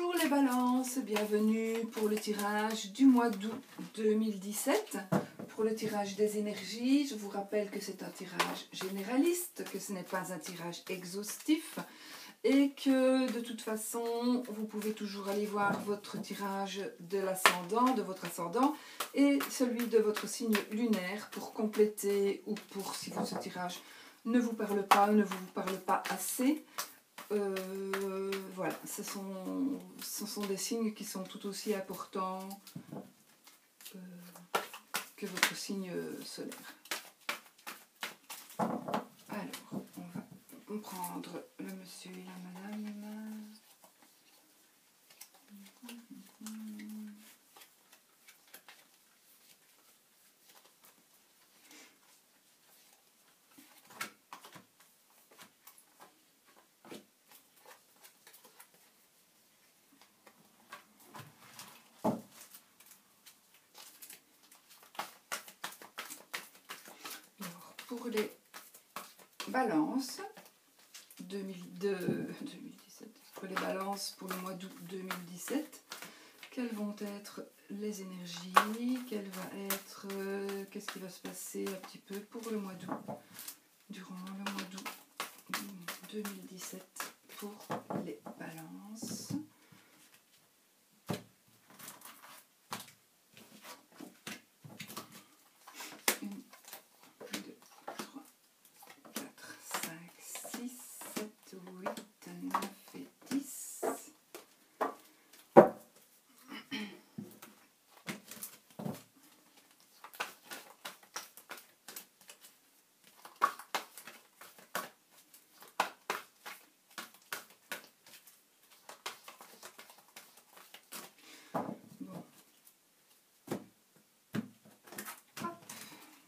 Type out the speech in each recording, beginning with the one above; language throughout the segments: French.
Bonjour les balances, bienvenue pour le tirage du mois d'août 2017. Pour le tirage des énergies, je vous rappelle que c'est un tirage généraliste, que ce n'est pas un tirage exhaustif et que de toute façon, vous pouvez toujours aller voir votre tirage de l'ascendant, de votre ascendant et celui de votre signe lunaire pour compléter ou pour si ce tirage ne vous parle pas ou ne vous parle pas assez. Voilà, ce sont des signes qui sont tout aussi importants que votre signe solaire. Alors, on va prendre le monsieur et la madame. Pour les balances 2017, pour les balances pour le mois d'août 2017, quelles vont être les énergies, qu'est-ce qui va se passer un petit peu pour le mois d'août, durant le mois d'août 2017 pour les balances.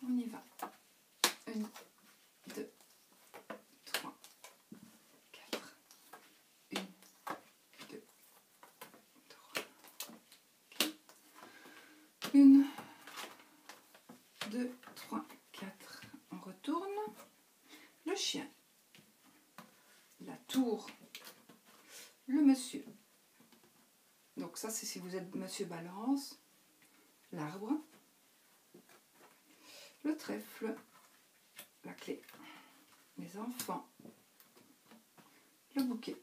On y va. 1, 2, 3, 4. 1, 2, 3, 4. 1, 2, 3, 4. On retourne. Le chien. La tour. Le monsieur. Donc ça, c'est si vous êtes monsieur Balance. L'arbre. Le trèfle, la clé, les enfants, le bouquet,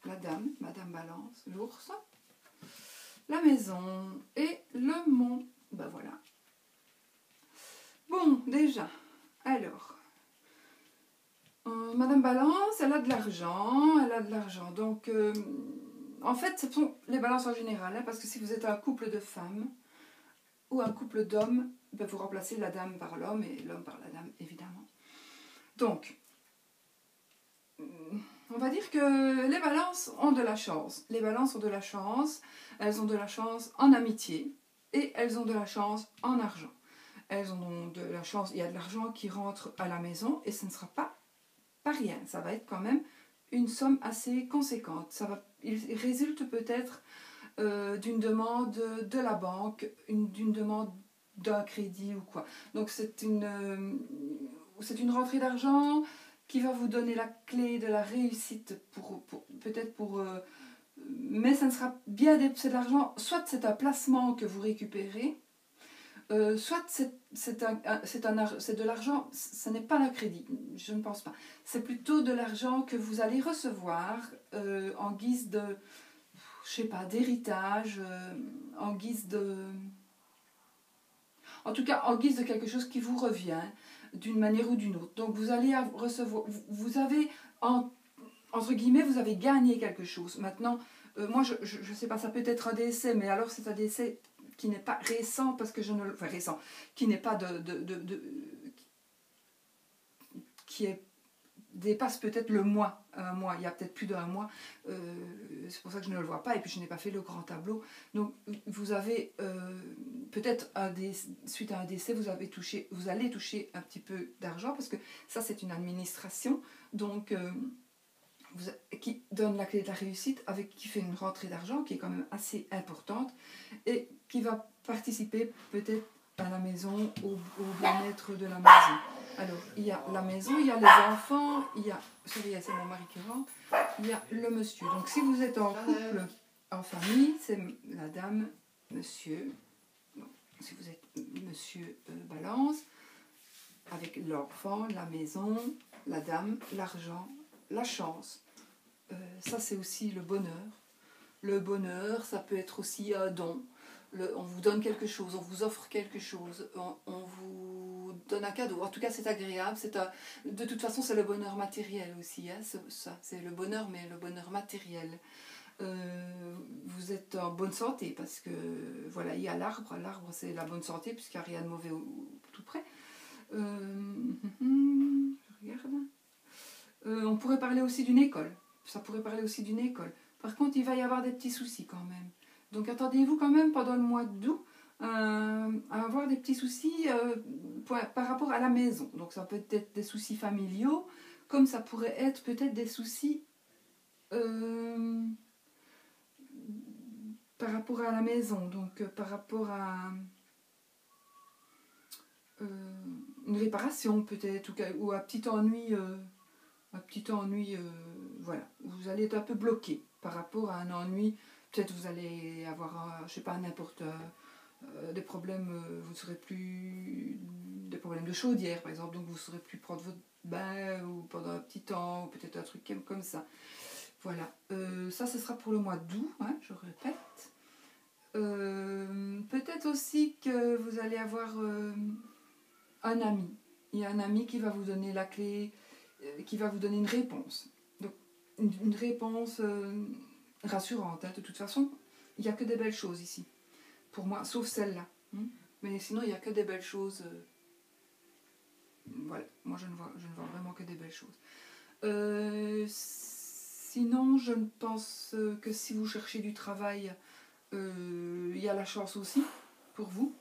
la dame, madame Balance, l'ours, la maison et le mont. Ben voilà. Bon, déjà, alors, madame Balance, elle a de l'argent, donc en fait, ce sont les balances en général, hein, parce que si vous êtes un couple de femmes ou un couple d'hommes, vous remplacez la dame par l'homme et l'homme par la dame, évidemment. Donc, on va dire que les balances ont de la chance. Les balances ont de la chance. Elles ont de la chance en amitié et elles ont de la chance en argent. Elles ont de la chance, il y a de l'argent qui rentre à la maison et ce ne sera pas rien. Ça va être quand même une somme assez conséquente. Il résulte peut-être d'une demande de la banque, d'une demande d'un crédit ou quoi. Donc c'est une rentrée d'argent qui va vous donner la clé de la réussite peut-être pour mais ça ne sera bien c'est de l'argent, soit c'est un placement que vous récupérez, soit c'est de l'argent, ce n'est pas un crédit, je ne pense pas. C'est plutôt de l'argent que vous allez recevoir en guise de, je sais pas, d'héritage, en guise de... En tout cas, en guise de quelque chose qui vous revient d'une manière ou d'une autre. Donc, vous allez recevoir... Vous avez, entre guillemets, vous avez gagné quelque chose. Maintenant, moi, je ne sais pas, ça peut être un décès, mais alors c'est un décès qui n'est pas récent, parce que je ne... Enfin, récent, qui n'est pas qui dépasse peut-être le mois, un mois, il y a peut-être plus d'un mois, c'est pour ça que je ne le vois pas, et puis je n'ai pas fait le grand tableau. Donc vous avez peut-être suite à un décès, vous allez toucher un petit peu d'argent, parce que ça c'est une administration, donc qui donne la clé de la réussite, qui fait une rentrée d'argent qui est quand même assez importante, et qui va participer peut-être à la maison, au bien-être de la maison. Alors, il y a la maison, il y a les enfants, il y a, c'est mon mari qui rentre, il y a le monsieur. Donc, si vous êtes en couple En famille, c'est la dame, monsieur, bon, si vous êtes monsieur Balance, avec l'enfant, la maison, la dame, l'argent, la chance. Ça, c'est aussi le bonheur. Le bonheur, ça peut être aussi un don. On vous donne quelque chose, on vous offre quelque chose, on vous donne un cadeau. En tout cas, c'est agréable. De toute façon, c'est le bonheur matériel aussi. Hein, c'est le bonheur, mais le bonheur matériel. Vous êtes en bonne santé parce que voilà, il y a l'arbre. L'arbre, c'est la bonne santé puisqu'il n'y a rien de mauvais tout près. Je regarde. On pourrait parler aussi d'une école. Ça pourrait parler aussi d'une école. Par contre, il va y avoir des petits soucis quand même. Donc attendez-vous quand même pendant le mois d'août à avoir des petits soucis par rapport à la maison. Donc ça peut être des soucis familiaux, comme ça pourrait être peut-être des soucis par rapport à la maison. Donc par rapport à une réparation peut-être, ou un petit ennui. Voilà. Vous allez être un peu bloqué par rapport à un ennui. Peut-être vous allez avoir, je sais pas, n'importe des problèmes, vous ne saurez plus, des problèmes de chaudière par exemple, donc vous ne saurez plus prendre votre bain ou pendant un petit temps, ou peut-être un truc comme ça. Voilà, ça ce sera pour le mois d'août, hein, je répète. Peut-être aussi que vous allez avoir un ami. Il y a un ami qui va vous donner la clé, qui va vous donner une réponse. Donc une réponse rassurante. Hein. De toute façon, il n'y a que des belles choses ici. Pour moi, sauf celle-là. Mais sinon, il n'y a que des belles choses. Voilà, moi je ne vois vraiment que des belles choses. Sinon, je pense que si vous cherchez du travail, il y a la chance aussi pour vous.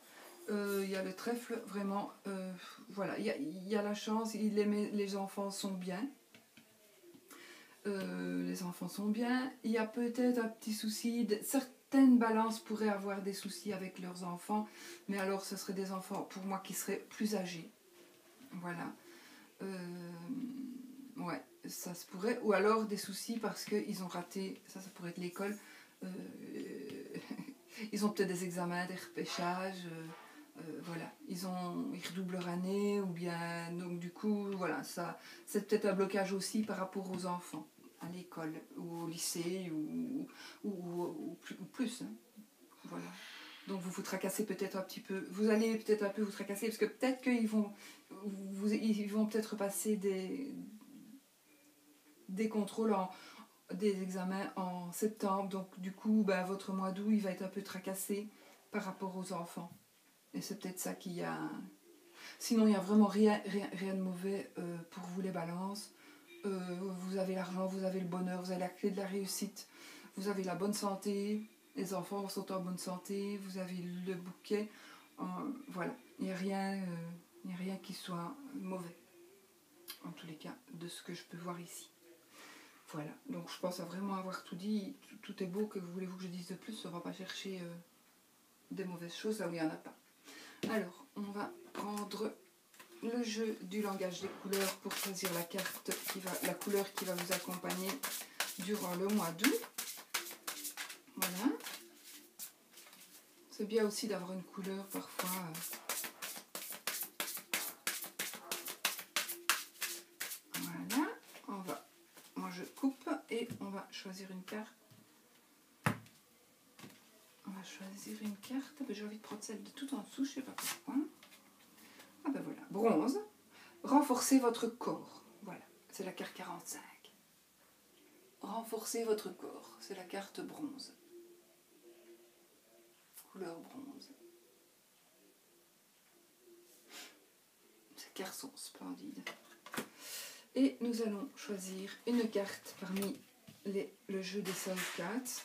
Il y a le trèfle, vraiment, voilà, il y a la chance, les enfants sont bien. Les enfants sont bien. Il y a peut-être un petit souci, certaines balances pourraient avoir des soucis avec leurs enfants, mais alors ce seraient des enfants, pour moi, qui seraient plus âgés. Voilà. Ouais, ça se pourrait. Ou alors des soucis parce qu'ils ont raté, ça pourrait être l'école, ils ont peut-être des examens, des repêchages, voilà, ils redoublent leur année, ou bien, donc du coup, voilà, ça, c'est peut-être un blocage aussi par rapport aux enfants, à l'école, ou au lycée, ou plus, hein. Voilà. Donc vous vous tracassez peut-être un petit peu, vous allez peut-être un peu vous tracasser, parce que peut-être qu'ils vont, ils vont peut-être passer des contrôles, des examens en septembre, donc du coup, ben, votre mois d'août, il va être un peu tracassé par rapport aux enfants. Et c'est peut-être ça qu'il y a. Sinon, il n'y a vraiment rien de mauvais pour vous les balances. Vous avez l'argent, vous avez le bonheur, vous avez la clé de la réussite, vous avez la bonne santé, les enfants sont en bonne santé, vous avez le bouquet. Voilà, il n'y a rien qui soit mauvais. En tous les cas, de ce que je peux voir ici. Voilà, donc je pense à vraiment avoir tout dit. Tout est beau, que voulez-vous que je dise de plus? On ne va pas chercher des mauvaises choses là où il n'y en a pas. Alors, on va prendre le jeu du langage des couleurs pour choisir la couleur qui va vous accompagner durant le mois d'août. Voilà. C'est bien aussi d'avoir une couleur parfois. Voilà. Moi je coupe et on va choisir une carte. On va choisir une carte. J'ai envie de prendre celle de tout en dessous, je ne sais pas pourquoi. Ah ben voilà, bronze. Renforcez votre corps. Voilà, c'est la carte 45. Renforcez votre corps, c'est la carte bronze. Couleur bronze. Ces cartes sont splendides. Et nous allons choisir une carte parmi le jeu des Soul Cats.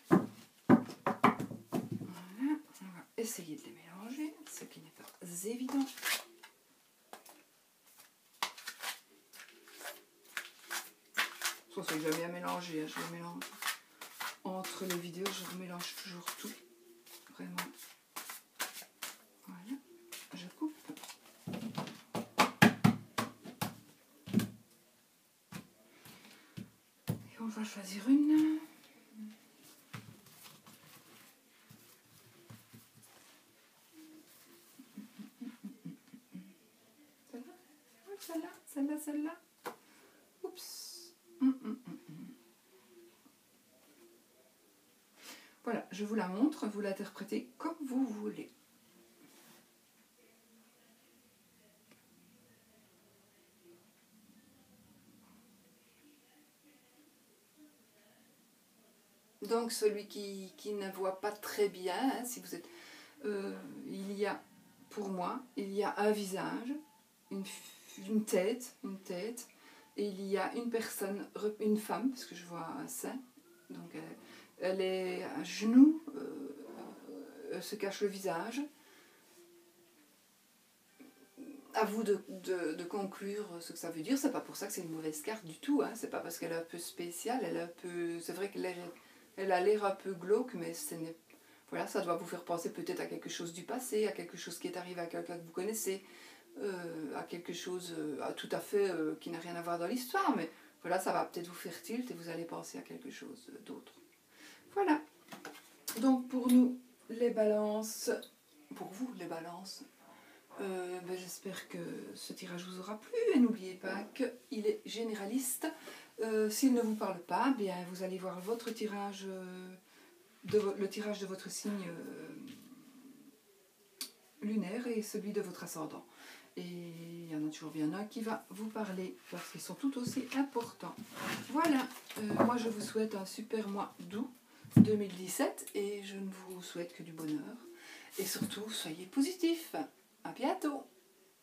Voilà, on va essayer de les mélanger, ce qui n'est pas évident. C'est jamais à mélanger, je les mélange. Entre les vidéos, je remélange toujours tout. Vraiment. Voilà, je coupe. Et on va choisir une. Celle-là, celle-là, celle-là. Oups. Voilà, je vous la montre, vous l'interprétez comme vous voulez. Donc celui qui ne voit pas très bien, hein, si vous êtes, il y a, pour moi, il y a un visage, une tête, et il y a une personne, une femme, parce que je vois un sein, donc elle est à genoux, elle se cache le visage. À vous de conclure ce que ça veut dire. C'est pas pour ça que c'est une mauvaise carte du tout, hein. C'est pas parce qu'elle est un peu spéciale, elle est un peu, c'est vrai qu'elle a l'air un peu glauque, mais voilà, ça doit vous faire penser peut-être à quelque chose du passé, à quelque chose qui est arrivé à quelqu'un que vous connaissez, à quelque chose tout à fait qui n'a rien à voir dans l'histoire, mais voilà, ça va peut-être vous faire tilt et vous allez penser à quelque chose d'autre. Voilà. Donc pour nous, les balances, pour vous, les balances, j'espère que ce tirage vous aura plu et n'oubliez pas qu'il est généraliste. S'il ne vous parle pas, bien, vous allez voir votre tirage, le tirage de votre signe lunaire et celui de votre ascendant. Et il y en a toujours bien un qui va vous parler parce qu'ils sont tout aussi importants. Voilà, moi je vous souhaite un super mois d'août 2017 et je ne vous souhaite que du bonheur. Et surtout, soyez positifs. À bientôt!